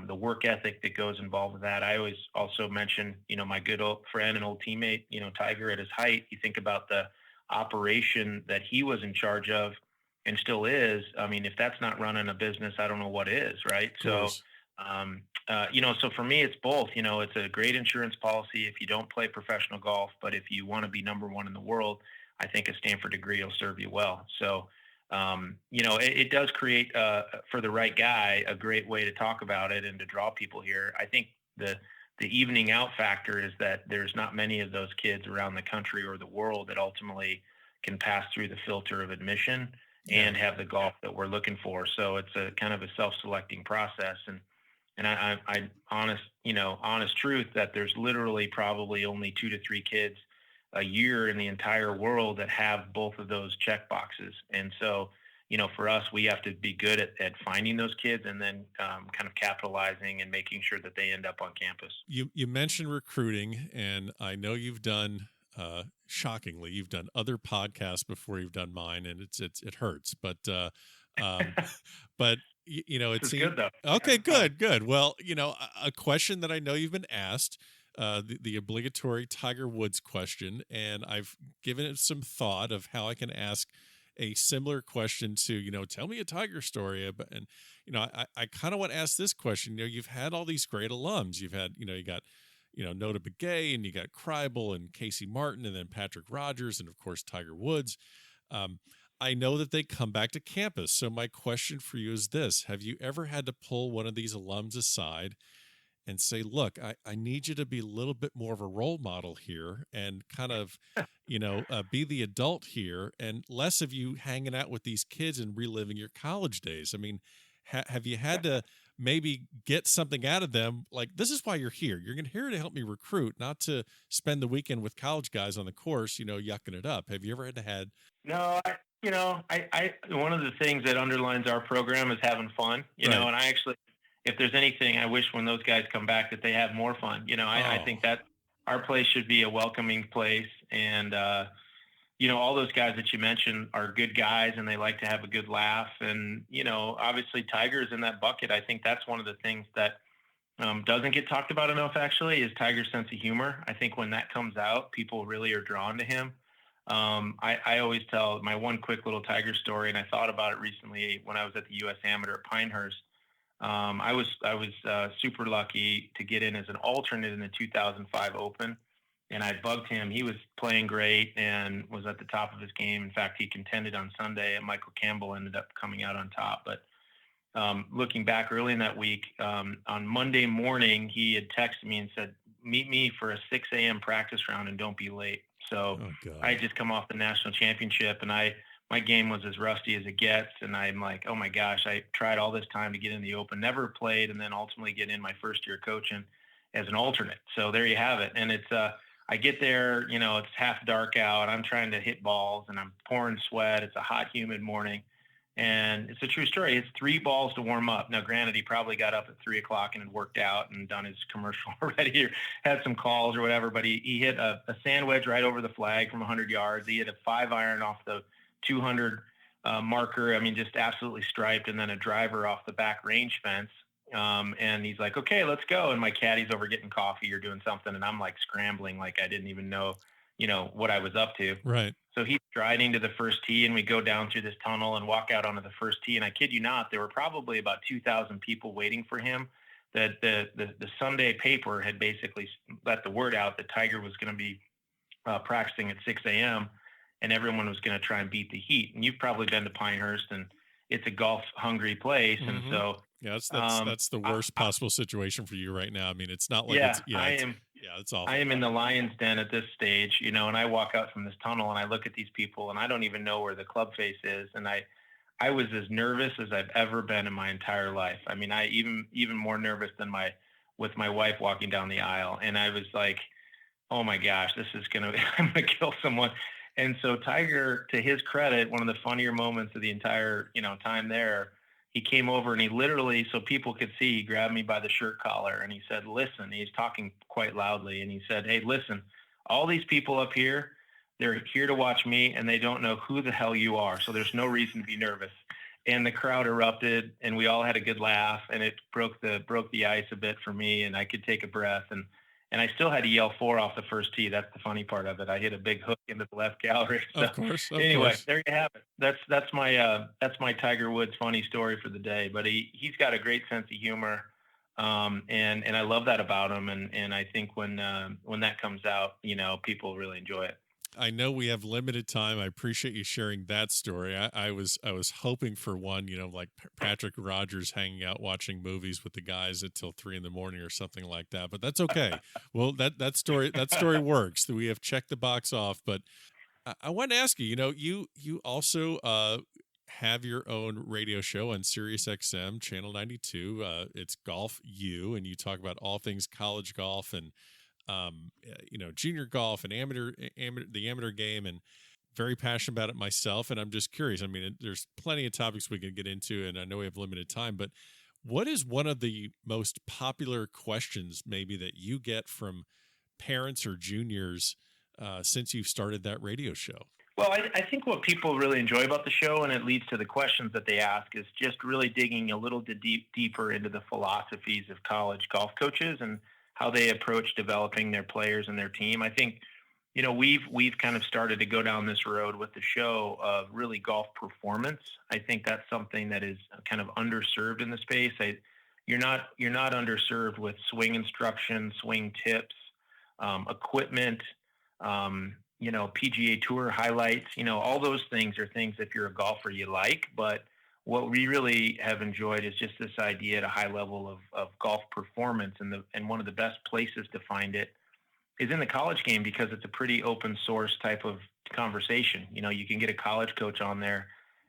the work ethic that goes involved with that. I always also mention, my good old friend and old teammate, Tiger at his height. You think about the operation that he was in charge of and still is. I mean, if that's not running a business, I don't know what is, right? So, so for me, it's both. It's a great insurance policy if you don't play professional golf, but if you want to be number one in the world, I think a Stanford degree will serve you well. So, it does create, for the right guy, a great way to talk about it and to draw people here. I think the evening out factor is that there's not many of those kids around the country or the world that ultimately can pass through the filter of admission and have the golf that we're looking for. So it's a kind of a self-selecting process. And I honest truth that there's literally probably only 2 to 3 kids a year in the entire world that have both of those check boxes. And so, for us, we have to be good at finding those kids and then kind of capitalizing and making sure that they end up on campus. You mentioned recruiting, and I know you've done, shockingly, you've done other podcasts before you've done mine, and it hurts, but it seems good though. Okay, good. Well, a question that I know you've been asked, the obligatory Tiger Woods question, and I've given it some thought of how I can ask a similar question to, tell me a Tiger story. And, I kind of want to ask this question. You've had all these great alums. You've had, you got, Nota Begay, and you got Kreibel and Casey Martin, and then Patrick Rogers, and of course, Tiger Woods. I know that they come back to campus. So my question for you is this: have you ever had to pull one of these alums aside and say, look, I need you to be a little bit more of a role model here and kind of, be the adult here, and less of you hanging out with these kids and reliving your college days? I mean, have you had to maybe get something out of them? Like, this is why you're here. You're here to help me recruit, not to spend the weekend with college guys on the course, yucking it up. Have you ever had to No, I one of the things that underlines our program is having fun, Right. and I actually, if there's anything, I wish when those guys come back that they have more fun. I Oh, think that our place should be a welcoming place. And, all those guys that you mentioned are good guys and they like to have a good laugh. And, obviously Tiger's in that bucket. I think that's one of the things that doesn't get talked about enough, actually, is Tiger's sense of humor. I think when that comes out, people really are drawn to him. I always tell my one quick little Tiger story, and I thought about it recently when I was at the U.S. Amateur at Pinehurst. I was super lucky to get in as an alternate in the 2005 Open, and I bugged him. He was playing great and was at the top of his game. In fact, he contended on Sunday, and Michael Campbell ended up coming out on top. But looking back early in that week, on Monday morning, he had texted me and said, "Meet me for a 6 a.m. practice round and don't be late." So oh I God. had just come off the national championship, and my game was as rusty as it gets. And I'm like, oh my gosh, I tried all this time to get in the Open, never played, and then ultimately get in my first year coaching as an alternate. So there you have it. And I get there, it's half dark out. I'm trying to hit balls and I'm pouring sweat. It's a hot, humid morning. And it's a true story. It's 3 balls to warm up. Now, granted, he probably got up at 3 o'clock and had worked out and done his commercial already, or had some calls or whatever. But he hit a sand wedge right over the flag from 100 yards. He hit a 5-iron off the 200 marker. I mean, just absolutely striped, and then a driver off the back range fence. And he's like, "Okay, let's go." And my caddy's over getting coffee or doing something, and I'm like scrambling, like I didn't even know, what I was up to. Right. So he's striding to the first tee, and we go down through this tunnel and walk out onto the first tee. And I kid you not, there were probably about 2,000 people waiting for him. That the Sunday paper had basically let the word out that Tiger was going to be practicing at 6 a.m. and everyone was going to try and beat the heat. And you've probably been to Pinehurst, and it's a golf hungry place. And Mm-hmm. so, Yeah, um, that's the I, worst possible situation for you right now. I mean, it's not like yeah, it's I awful. am in the lion's den at this stage, and I walk out from this tunnel and I look at these people and I don't even know where the club face is. And I was as nervous as I've ever been in my entire life. I mean, I even more nervous than with my wife walking down the aisle. And I was like, oh my gosh, this is I'm gonna kill someone. And so Tiger, to his credit, one of the funnier moments of the entire, time there, he came over and he literally, so people could see, he grabbed me by the shirt collar and he said, "Listen," he's talking quite loudly. And he said, "Hey, listen, all these people up here, they're here to watch me and they don't know who the hell you are. So there's no reason to be nervous." And the crowd erupted and we all had a good laugh, and it broke the ice a bit for me, and I could take a breath. And I still had to yell four off the first tee. That's the funny part of it. I hit a big hook into the left gallery. So Of course, of anyway, course. there you have it. That's my Tiger Woods funny story for the day. But he's got a great sense of humor, and I love that about him. And I think when that comes out, people really enjoy it. I know we have limited time. I appreciate you sharing that story. I was hoping for one, like Patrick Rogers hanging out watching movies with the guys until 3 in the morning or something like that. But that's okay. Well, that story works. We have checked the box off. But I want to ask you. You also have your own radio show on Sirius XM Channel 92. It's Golf U, and you talk about all things college golf and junior golf and the amateur game, and very passionate about it myself. And I'm just curious. I mean, there's plenty of topics we can get into, and I know we have limited time, but what is one of the most popular questions maybe that you get from parents or juniors since you've started that radio show? Well, I think what people really enjoy about the show, and it leads to the questions that they ask, is just really digging a little deeper into the philosophies of college golf coaches and how they approach developing their players and their team. I think, we've kind of started to go down this road with the show of really golf performance. I think that's something that is kind of underserved in the space. You're not underserved with swing instruction, swing tips, equipment, PGA Tour highlights. All those things are things, if you're a golfer, you like. But what we really have enjoyed is just this idea at a high level of golf performance, and one of the best places to find it is in the college game, because it's a pretty open source type of conversation. You can get a college coach on there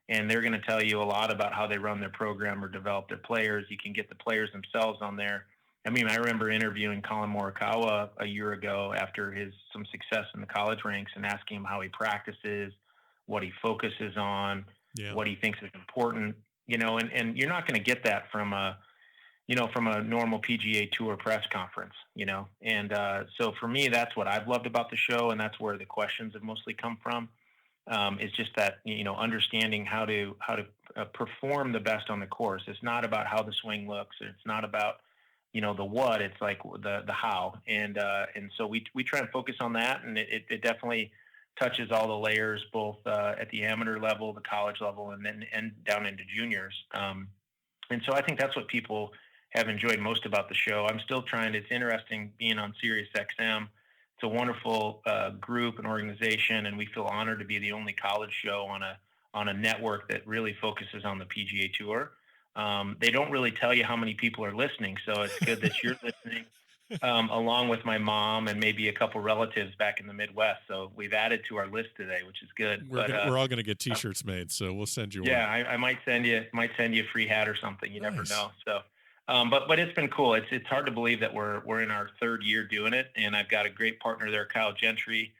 and they're going to tell you a lot about how they run their program or develop their players. You can get the players themselves on there. I mean, I remember interviewing Colin Morikawa a year ago after some success in the college ranks, and asking him how he practices, what he focuses on, Yeah. what he thinks is important, and you're not going to get that from a normal PGA Tour press conference, and so for me, that's what I've loved about the show, and that's where the questions have mostly come from. Is just that understanding how to perform the best on the course. It's not about how the swing looks. It's not about the what. It's like the how, and so we try and focus on that, and it definitely touches all the layers, both at the amateur level, the college level, and down into juniors. And so I think that's what people have enjoyed most about the show. I'm still trying. It's interesting being on Sirius XM. It's a wonderful group and organization, and we feel honored to be the only college show on a network that really focuses on the PGA Tour. They don't really tell you how many people are listening, so it's good that you're listening, along with my mom and maybe a couple relatives back in the Midwest. So we've added to our list today, which is good. We're all going to get T-shirts made, so we'll send you one. Yeah, I might send you a free hat or something. You never know. So. But it's been cool. It's hard to believe that we're in our third year doing it, and I've got a great partner there, Kyle Gentry,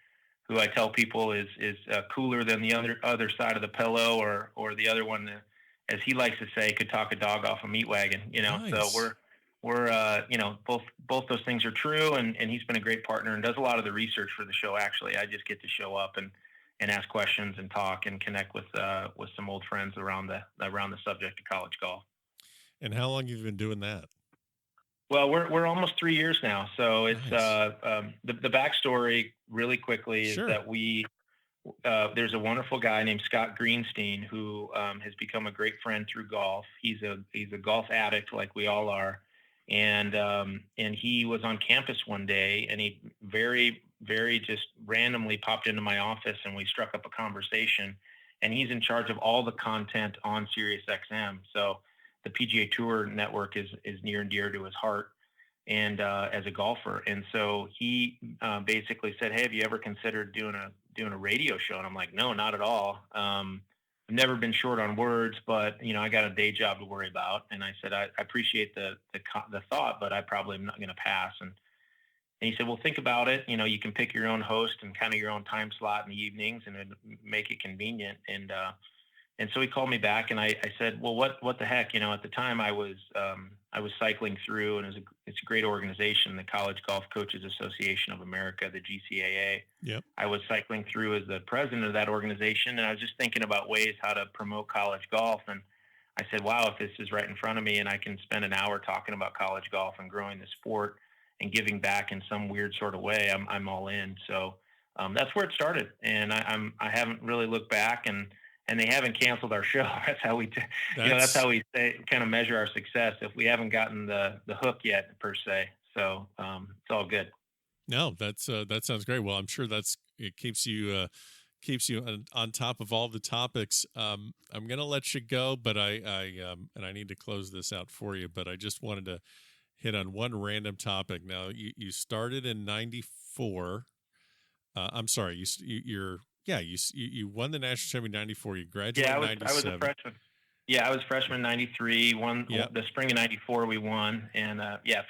who I tell people is cooler than the other side of the pillow, or the other one, as he likes to say, could talk a dog off a meat wagon. Nice. So we're both those things are true, and he's been a great partner and does a lot of the research for the show. Actually, I just get to show up and ask questions and talk and connect with some old friends around the subject of college golf. And how long have you been doing that? Well, we're almost 3 years now. So it's Nice. The backstory really quickly is that there's a wonderful guy named Scott Greenstein who has become a great friend through golf. He's a golf addict like we all are, and he was on campus one day, and he very, very just randomly popped into my office, and we struck up a conversation. And he's in charge of all the content on Sirius XM. So the PGA Tour network is near and dear to his heart, and as a golfer. And so he basically said, "Hey, have you ever considered doing a radio show?" And I'm like, "No, not at all. I've never been short on words, but I got a day job to worry about." And I said, "I appreciate the thought, but I probably am not going to pass." And he said, "Well, think about it. You can pick your own host and kind of your own time slot in the evenings, and make it convenient." And so he called me back, and I said, "Well, what the heck?" At the time I was cycling through, and it's a great organization, the College Golf Coaches Association of America, the GCAA. Yep. I was cycling through as the president of that organization, and I was just thinking about ways how to promote college golf. And I said, "Wow, if this is right in front of me, and I can spend an hour talking about college golf and growing the sport and giving back in some weird sort of way, I'm all in." So that's where it started, and I haven't really looked back, and they haven't canceled our show. That's how we, that's how we kind of measure our success. If we haven't gotten the hook yet, per se. So it's all good. No, that sounds great. Well, I'm sure it keeps you on top of all the topics. I'm gonna let you go, but I need to close this out for you. But I just wanted to hit on one random topic. Now, you started in '94. I'm sorry, you won the national championship in '94. You graduated in '97. I was a freshman. Yeah, I was freshman in '93. Won the spring of '94. We won, and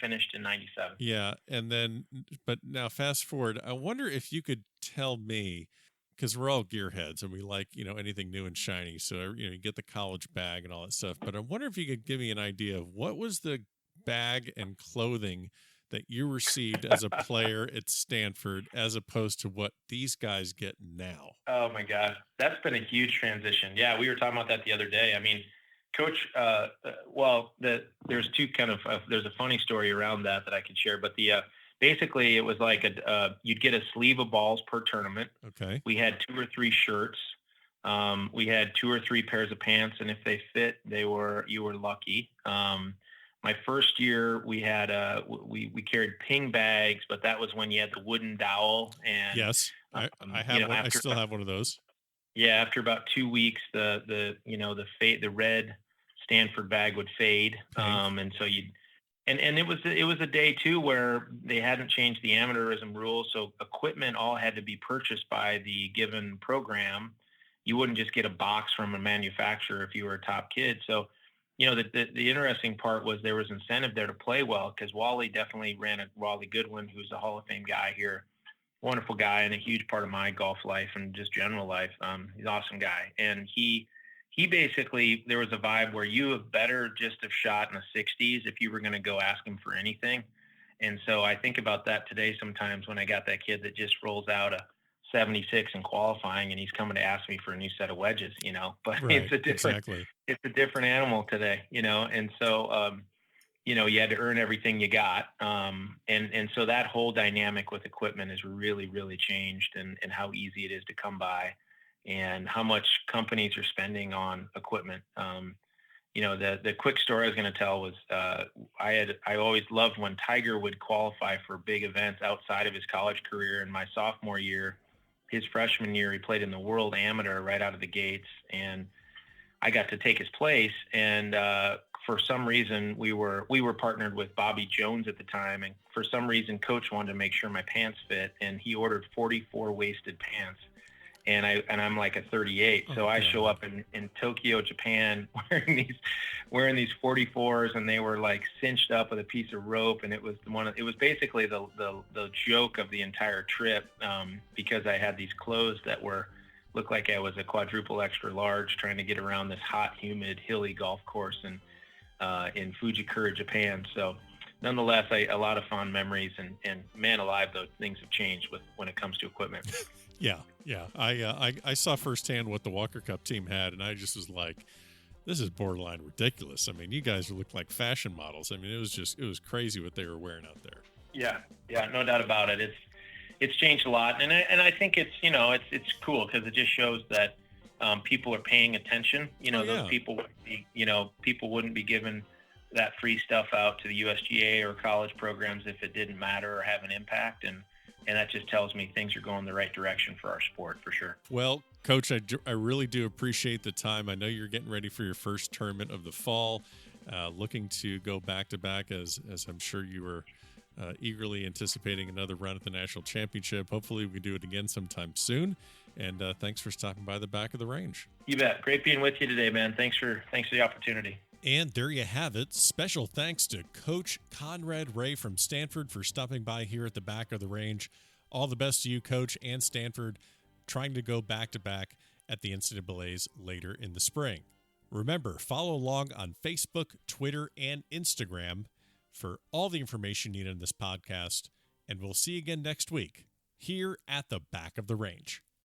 finished in '97. Yeah, and then, but now fast forward. I wonder if you could tell me, because we're all gearheads and we like anything new and shiny. So you get the college bag and all that stuff. But I wonder if you could give me an idea of what was the bag and clothing that you received as a player at Stanford, as opposed to what these guys get now. Oh my God, that's been a huge transition. Yeah, we were talking about that the other day. I mean, Coach, there's two there's a funny story around that I could share, but basically it was like you'd get a sleeve of balls per tournament. Okay. We had 2 or 3 shirts. We had 2 or 3 pairs of pants, and if they fit, you were lucky. My first year, we had we carried ping bags, but that was when you had the wooden dowel. And yes, I have one. I still have one of those. Yeah, after about 2 weeks, the red Stanford bag would fade, and so it was a day too where they hadn't changed the amateurism rules, so equipment all had to be purchased by the given program. You wouldn't just get a box from a manufacturer if you were a top kid. So the interesting part was there was incentive there to play well, because Wally Goodwin, who's a Hall of Fame guy here, wonderful guy and a huge part of my golf life and just general life. He's an awesome guy. And he basically, there was a vibe where you have better just have shot in the 60s if you were going to go ask him for anything. And so I think about that today sometimes when I got that kid that just rolls out a 76 in qualifying and he's coming to ask me for a new set of wedges, but Right, it's a different animal today, and so, you had to earn everything you got. And so that whole dynamic with equipment has really, really changed, and how easy it is to come by and how much companies are spending on equipment. The quick story I was going to tell was, I always loved when Tiger would qualify for big events outside of his college career. In my sophomore year, his freshman year, he played in the World Amateur right out of the gates, and I got to take his place. And for some reason, we were partnered with Bobby Jones at the time, and for some reason, Coach wanted to make sure my pants fit, and he ordered 44 waisted pants. And I'm like a 38. So I show up in Tokyo, Japan, wearing these 44s, and they were like cinched up with a piece of rope. And it was basically the joke of the entire trip, because I had these clothes that looked like I was a quadruple extra large trying to get around this hot, humid, hilly golf course in Fujikura, Japan. So nonetheless, a lot of fond memories, and man alive, though, things have changed when it comes to equipment. Yeah. I saw firsthand what the Walker Cup team had, and I just was like, this is borderline ridiculous. I mean, you guys look like fashion models. I mean, it was crazy what they were wearing out there. Yeah, no doubt about it. It's changed a lot, and I think it's cool because it just shows that people are paying attention. Those people wouldn't be giving that free stuff out to the USGA or college programs if it didn't matter or have an impact, and that just tells me things are going the right direction for our sport, for sure. Well, Coach, I really do appreciate the time. I know you're getting ready for your first tournament of the fall, looking to go back-to-back, as I'm sure you were eagerly anticipating another run at the National Championship. Hopefully we can do it again sometime soon. And thanks for stopping by the Back of the Range. You bet. Great being with you today, man. Thanks for the opportunity. And there you have it. Special thanks to Coach Conrad Ray from Stanford for stopping by here at the Back of the Range. All the best to you, Coach, and Stanford, trying to go back-to-back at the NCAAs later in the spring. Remember, follow along on Facebook, Twitter, and Instagram for all the information needed in this podcast, and we'll see you again next week here at the Back of the Range.